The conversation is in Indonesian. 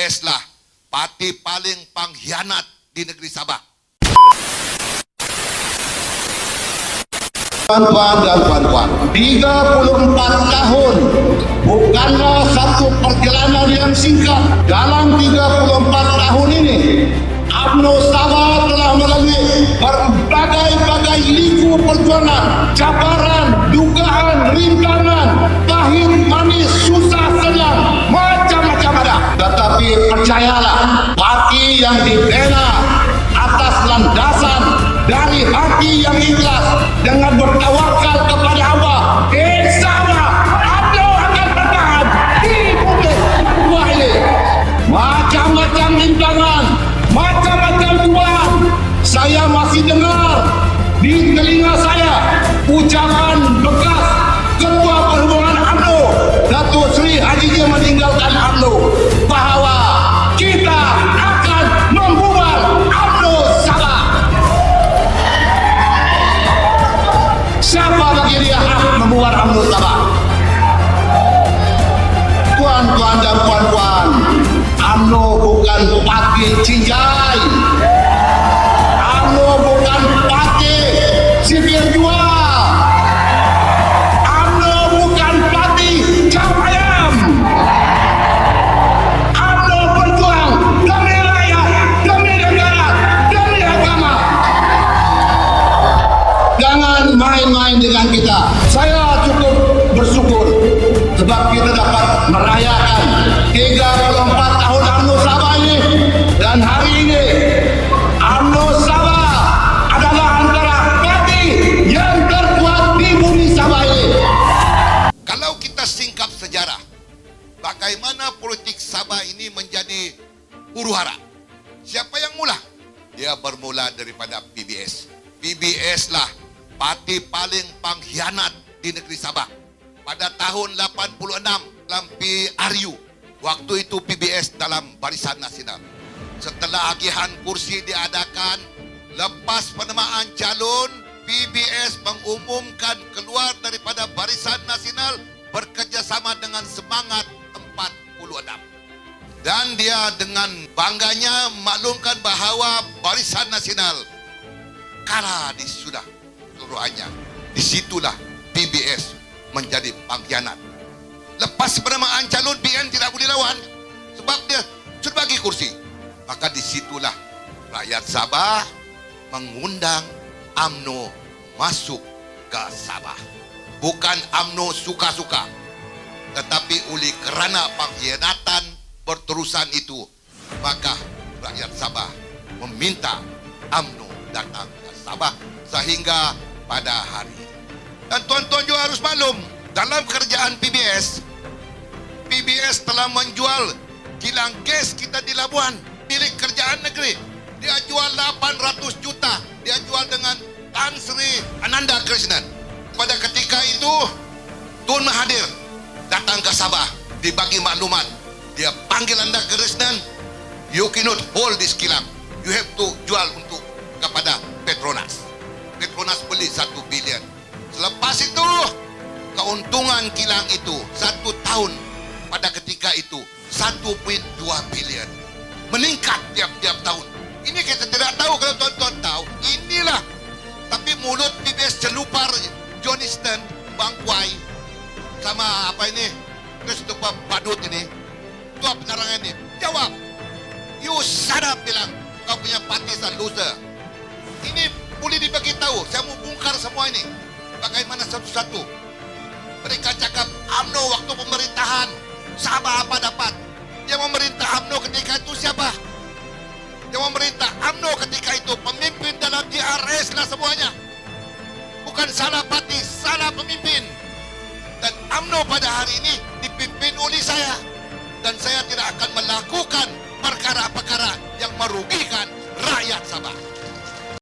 PBS lah parti paling pengkhianat di negeri Sabah. Tuan-tuan dan puan-puan, 34 tahun bukanlah satu perjalanan yang singkat. Dalam 34 tahun ini, UMNO Sabah telah melalui berbagai-bagai liku perjuangan, cabaran, dugaan, rintangan, pahit, manis, susah, senang, macam-macam ada. Tetapi percayalah, parti yang dibina atas landasan dari hati yang ikhlas dengan bertawakal kepada Allah, insyaallah UMNO akan bertahan di bumi buah ini. Macam-macam rintangan, macam-macam dugaan, saya masih dengar di telinga saya ucapan bekas Ketua Perhubungan UMNO Datuk Seri Haji Dia meninggalkan UMNO bahawa kita akan membubar UMNO Sabah. Siapa bagi dia hak membuat UMNO Sabah? Tuan-tuan dan puan-puan, UMNO bukan parti cinjai. UMNO bukan parti sipil jual. UMNO bukan parti capayam. UMNO berjuang demi rakyat, demi negara, demi agama. Jangan main-main dengan kita. Saya cukup bersyukur sebab kita dapat merayakan 34 tahun UMNO Sabah ini, dan hari ini UMNO Sabah adalah antara parti yang terkuat di bumi Sabah ini. Kalau kita singkap sejarah, bagaimana politik Sabah ini menjadi huru-hara? Siapa yang mula? Dia bermula daripada PBS. PBS lah parti paling pengkhianat di negeri Sabah. Pada tahun 86 dalam PRU, waktu itu PBS dalam Barisan Nasional. Setelah agihan kursi diadakan, lepas penamaan calon, PBS mengumumkan keluar daripada Barisan Nasional bekerjasama dengan Semangat 46. Dan dia dengan bangganya maklumkan bahawa Barisan Nasional kalah di sudah keseluruhannya. Disitulah PBS menjadi pengkhianat. Lepas penamaan calon, PN tidak boleh lawan sebab dia sudah bagi kursi. Maka disitulah rakyat Sabah mengundang UMNO masuk ke Sabah. Bukan UMNO suka-suka, tetapi oleh kerana pengkhianatan berterusan itu, maka rakyat Sabah meminta UMNO datang ke Sabah sehingga pada hari ini. Dan tuan-tuan juga harus maklum, dalam kerjaan PBS telah menjual kilang gas kita di Labuan milik kerajaan negeri. Dia jual 800 juta. Dia jual dengan Tan Sri Ananda Krishnan. Pada ketika itu, Tun Mahathir datang ke Sabah, dibagi maklumat. Dia panggil Anda Krishnan, you cannot hold this kilang. You have to jual untuk kepada Petronas. Petronas beli 1 bilion. Selepas itu, keuntungan kilang itu 1 tahun pada ketika itu 1.2 bilion. Meningkat tiap-tiap tahun. Ini kita tidak tahu, kalau tuan-tuan tahu, inilah. Tapi mulut PBS celupar John Easton, Bang Kwai, sama apa ini, Christopher Badut ini, tua penerangan ini, jawab. You shut up, bilang, kau punya parti loser. Ini boleh dibagi tahu, saya mau bongkar semua ini. Bagaimana satu-satu. Mereka cakap UMNO waktu pemerintahan Sabah apa dapat? Yang memerintah UMNO ketika itu siapa? Yang memerintah UMNO ketika itu pemimpin dalam DRS lah semuanya. Bukan salah parti, salah pemimpin. Dan UMNO pada hari ini dipimpin oleh saya. Dan saya tidak akan melakukan perkara-perkara yang merugikan rakyat Sabah.